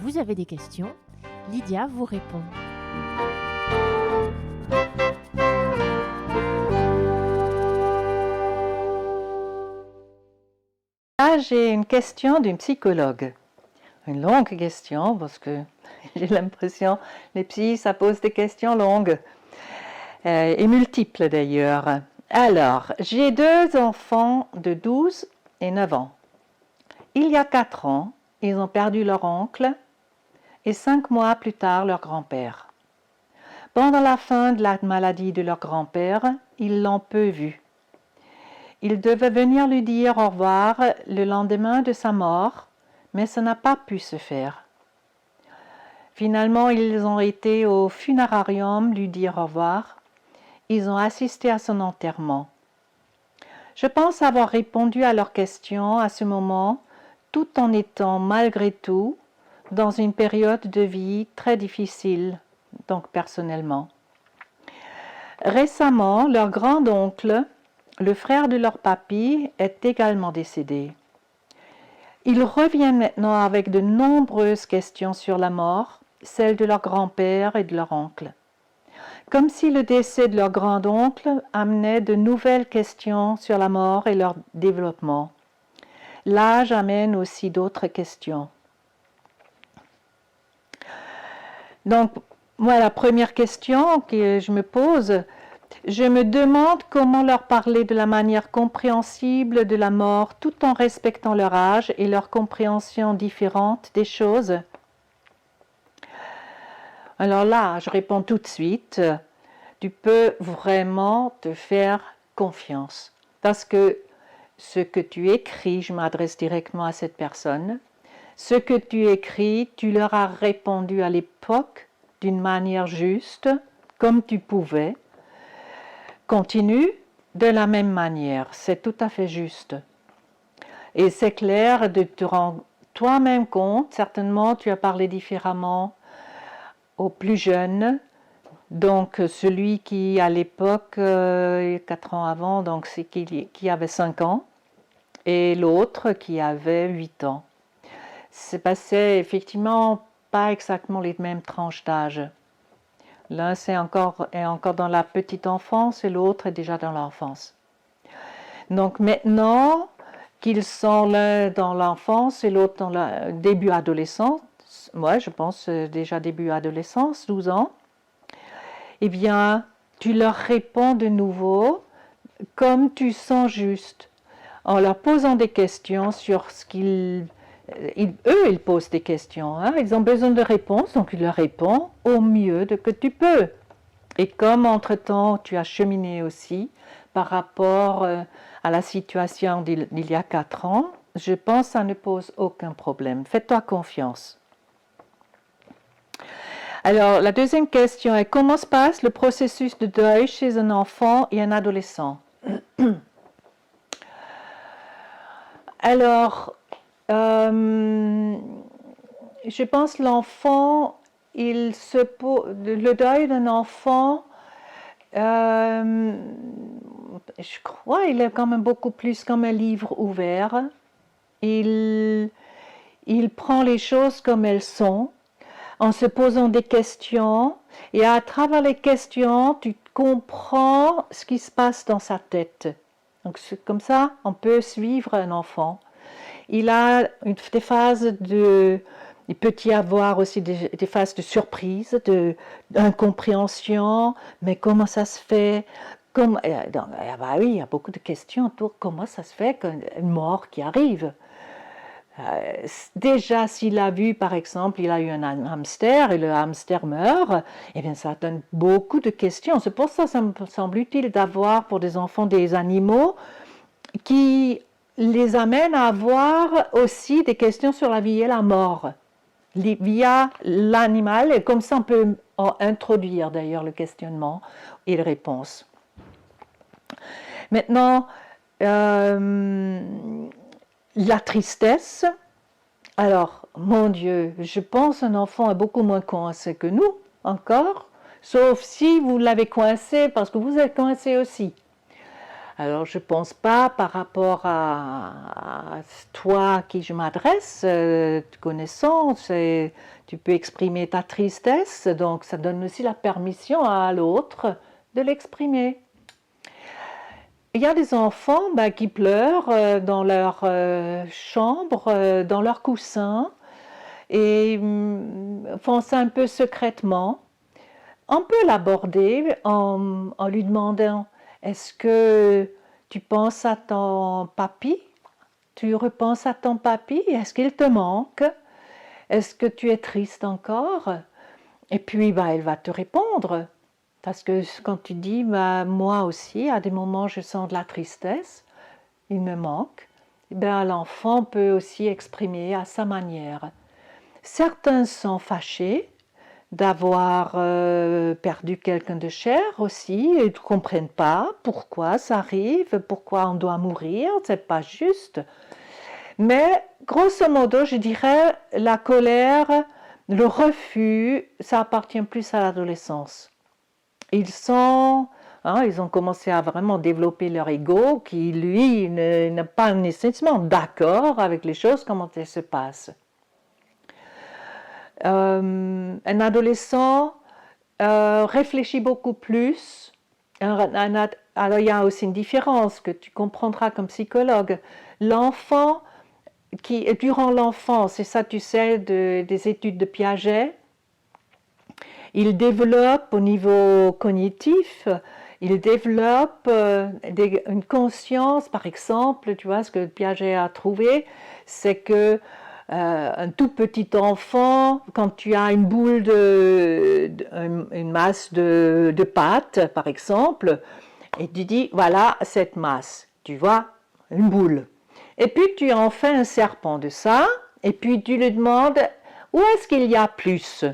vous avez des questions, Lydia vous répond. Là, j'ai une question d'une psychologue. Une longue question, parce que j'ai l'impression, les psys, ça pose des questions longues, et multiples d'ailleurs. Alors, j'ai 2 enfants de 12 et 9 ans. Il y a 4 ans, ils ont perdu leur oncle et 5 mois plus tard leur grand-père. Pendant la fin de la maladie de leur grand-père, ils l'ont peu vu. Ils devaient venir lui dire au revoir le lendemain de sa mort, mais ça n'a pas pu se faire. Finalement, ils ont été au funérarium lui dire au revoir. Ils ont assisté à son enterrement. Je pense avoir répondu à leurs questions à ce moment, tout en étant malgré tout dans une période de vie très difficile, donc personnellement. Récemment, leur grand-oncle, le frère de leur papy, est également décédé. Ils reviennent maintenant avec de nombreuses questions sur la mort, celles de leur grand-père et de leur oncle. Comme si le décès de leur grand-oncle amenait de nouvelles questions sur la mort et leur développement. L'âge amène aussi d'autres questions. Donc, moi, la première question que je me pose, je me demande comment leur parler de la manière compréhensible de la mort tout en respectant leur âge et leur compréhension différente des choses. Alors là, je réponds tout de suite, tu peux vraiment te faire confiance. Parce que ce que tu écris, je m'adresse directement à cette personne, ce que tu écris, tu leur as répondu à l'époque d'une manière juste, comme tu pouvais. Continue de la même manière, c'est tout à fait juste. Et c'est clair de te rendre toi-même compte, certainement tu as parlé différemment aux plus jeunes, donc celui qui à l'époque, 4 ans avant, donc c'est qui avait 5 ans, et l'autre qui avait 8 ans. C'est passé effectivement pas exactement les mêmes tranches d'âge. L'un est encore dans la petite enfance et l'autre est déjà dans l'enfance. Donc maintenant qu'ils sont l'un dans l'enfance et l'autre dans le début adolescence, moi je pense déjà début adolescence, 12 ans, eh bien tu leur réponds de nouveau comme tu sens juste, en leur posant des questions sur ce qu'ils... eux, ils posent des questions, hein, ils ont besoin de réponses, donc tu leur réponds au mieux que tu peux. Et comme entre-temps, tu as cheminé aussi par rapport à la situation d'il y a 4 ans, je pense que ça ne pose aucun problème. Fais-toi confiance. Alors, la deuxième question est comment se passe le processus de deuil chez un enfant et un adolescent? Alors, je pense l'enfant, le deuil d'un enfant, je crois il est quand même beaucoup plus comme un livre ouvert. Il prend les choses comme elles sont, en se posant des questions, et à travers les questions, tu comprends ce qui se passe dans sa tête. Donc comme ça, on peut suivre un enfant. Il a des phases il peut y avoir aussi des phases de surprise, d'incompréhension, mais comment ça se fait? Bah oui, il y a beaucoup de questions autour comment ça se fait qu'une mort qui arrive. Déjà, s'il a vu, par exemple, il a eu un hamster et le hamster meurt, eh bien, ça donne beaucoup de questions. C'est pour ça que ça me semble utile d'avoir pour des enfants des animaux qui les amènent à avoir aussi des questions sur la vie et la mort via l'animal, et comme ça on peut introduire d'ailleurs le questionnement et les réponses. Maintenant, la tristesse. Alors, mon Dieu, je pense qu'un enfant est beaucoup moins coincé que nous, encore, sauf si vous l'avez coincé parce que vous êtes coincé aussi. Alors, je ne pense pas par rapport à toi à qui je m'adresse, connaissant, tu peux exprimer ta tristesse, donc ça donne aussi la permission à l'autre de l'exprimer. Il y a des enfants qui pleurent dans leur chambre, dans leur coussin, et font ça un peu secrètement. On peut l'aborder en lui demandant: est-ce que tu penses à ton papy? Tu repenses à ton papy? Est-ce qu'il te manque? Est-ce que tu es triste encore? Et puis elle va te répondre. Parce que quand tu dis moi aussi, à des moments je sens de la tristesse, il me manque, l'enfant peut aussi exprimer à sa manière. Certains sont fâchés d'avoir perdu quelqu'un de cher aussi, et ne comprennent pas pourquoi ça arrive, pourquoi on doit mourir, c'est pas juste. Mais grosso modo, je dirais, la colère, le refus, ça appartient plus à l'adolescence. Ils ont commencé à vraiment développer leur ego, qui lui n'est pas nécessairement d'accord avec les choses, comment elles se passent. Un adolescent réfléchit beaucoup plus. Alors il y a aussi une différence que tu comprendras comme psychologue. L'enfant durant l'enfance, et ça tu sais des études de Piaget, il développe au niveau cognitif, il développe une conscience, par exemple, tu vois, ce que Piaget a trouvé, c'est que un tout petit enfant, quand tu as une boule une masse de pâte, par exemple, et tu dis, voilà cette masse, tu vois, une boule. Et puis tu en fais un serpent de ça, et puis tu lui demandes, où est-ce qu'il y a plus?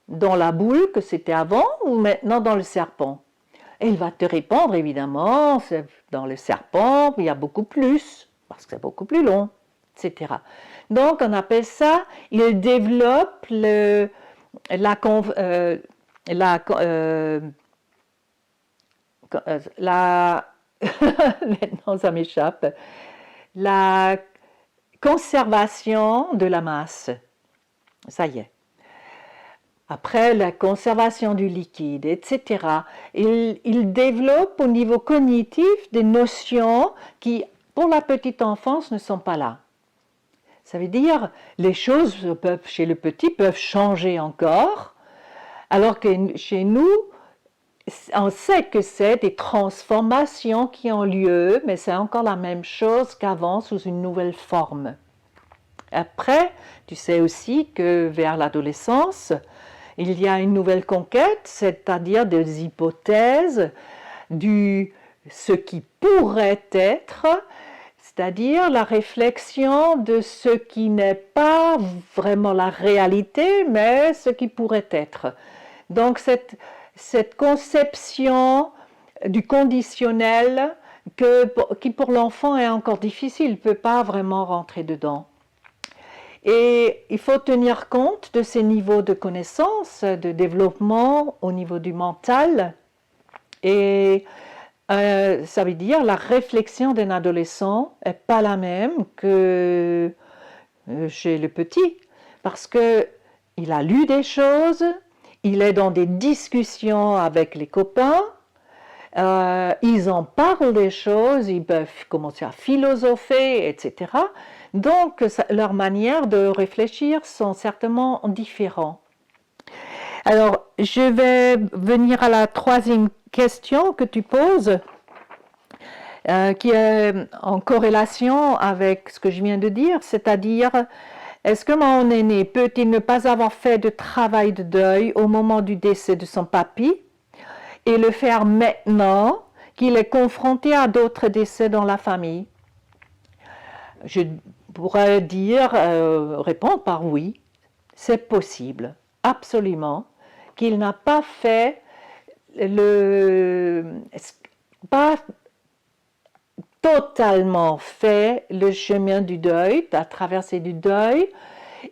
Dans la boule que c'était avant ou maintenant dans le serpent? Et il va te répondre, évidemment, c'est dans le serpent, il y a beaucoup plus, parce que c'est beaucoup plus long, etc. Donc on appelle ça, il développe maintenant ça m'échappe, la conservation de la masse. Ça y est. Après, la conservation du liquide, etc. Il développe au niveau cognitif des notions qui, pour la petite enfance, ne sont pas là. Ça veut dire, les choses chez le petit peuvent changer encore, alors que chez nous, on sait que c'est des transformations qui ont lieu, mais c'est encore la même chose qu'avant sous une nouvelle forme. Après, tu sais aussi que vers l'adolescence, il y a une nouvelle conquête, c'est-à-dire des hypothèses du ce qui pourrait être, c'est-à-dire la réflexion de ce qui n'est pas vraiment la réalité, mais ce qui pourrait être. Donc cette conception du conditionnel qui pour l'enfant est encore difficile, il ne peut pas vraiment rentrer dedans. Et il faut tenir compte de ces niveaux de connaissance, de développement au niveau du mental. Et ça veut dire la réflexion d'un adolescent n'est pas la même que chez le petit. Parce qu'il a lu des choses, il est dans des discussions avec les copains, ils en parlent des choses, ils peuvent commencer à philosopher, etc. Donc, leurs manières de réfléchir sont certainement différentes. Alors, je vais venir à la troisième question que tu poses, qui est en corrélation avec ce que je viens de dire, c'est-à-dire, est-ce que mon aîné peut-il ne pas avoir fait de travail de deuil au moment du décès de son papy et le faire maintenant qu'il est confronté à d'autres décès dans la famille? Je pourrais répondre par oui, c'est possible, absolument, qu'il n'a pas fait pas totalement fait le chemin du deuil, la traversée du deuil,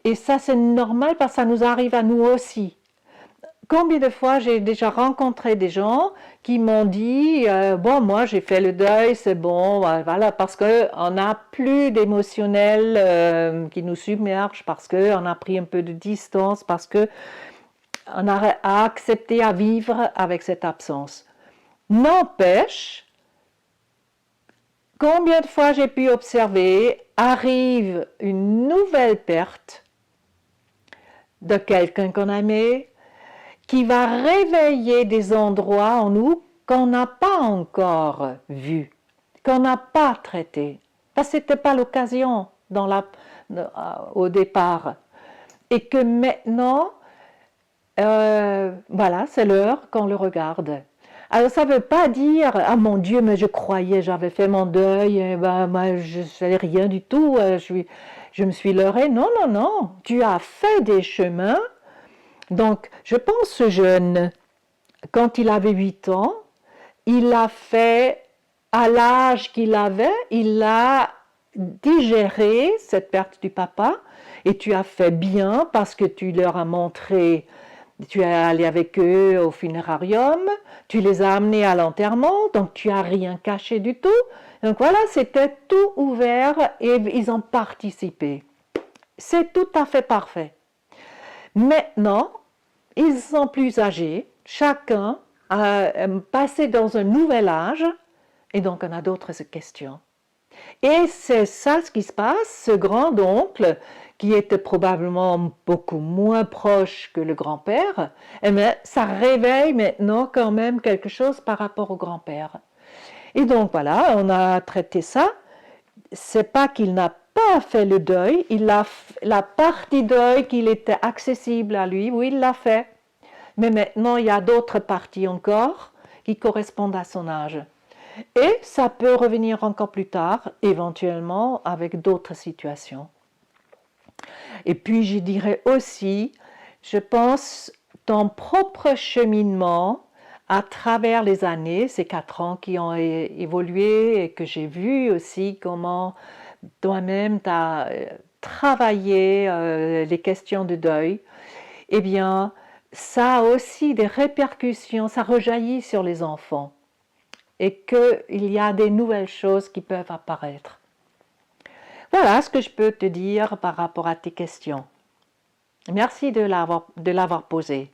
et ça c'est normal parce que ça nous arrive à nous aussi. Combien de fois j'ai déjà rencontré des gens qui m'ont dit bon, moi j'ai fait le deuil, c'est bon, voilà, parce qu'on n'a plus d'émotionnel qui nous submerge, parce qu'on a pris un peu de distance, parce qu'on a accepté à vivre avec cette absence. N'empêche, combien de fois j'ai pu observer, arrive une nouvelle perte de quelqu'un qu'on aimait, qui va réveiller des endroits en nous qu'on n'a pas encore vus, qu'on n'a pas traités, parce que ce n'était pas l'occasion au départ. Et que maintenant, voilà, c'est l'heure qu'on le regarde. Alors ça ne veut pas dire « Ah mon Dieu, mais je croyais, j'avais fait mon deuil, et ben, je ne savais rien du tout, je me suis leurrée. » Non, non, non, tu as fait des chemins. Donc, je pense ce jeune, quand il avait 8 ans, il a fait, à l'âge qu'il avait, il a digéré cette perte du papa, et tu as fait bien parce que tu leur as montré, tu es allé avec eux au funérarium, tu les as amenés à l'enterrement, donc tu n'as rien caché du tout. Donc voilà, c'était tout ouvert et ils ont participé. C'est tout à fait parfait. Maintenant, ils sont plus âgés, chacun a passé dans un nouvel âge, et donc on a d'autres questions. Et c'est ça ce qui se passe, ce grand-oncle, qui était probablement beaucoup moins proche que le grand-père, eh bien, ça réveille maintenant quand même quelque chose par rapport au grand-père. Et donc voilà, on a traité ça. C'est pas qu'il n'a pas fait le deuil, la partie deuil qu'il était accessible à lui, oui, il l'a fait. Mais maintenant, il y a d'autres parties encore qui correspondent à son âge. Et ça peut revenir encore plus tard, éventuellement, avec d'autres situations. Et puis, je dirais aussi, je pense, ton propre cheminement à travers les années, ces 4 ans qui ont évolué et que j'ai vu aussi comment toi-même tu as travaillé les questions de deuil, eh bien, ça a aussi des répercussions, ça rejaillit sur les enfants et qu'il y a des nouvelles choses qui peuvent apparaître. Voilà ce que je peux te dire par rapport à tes questions. Merci de l'avoir posé.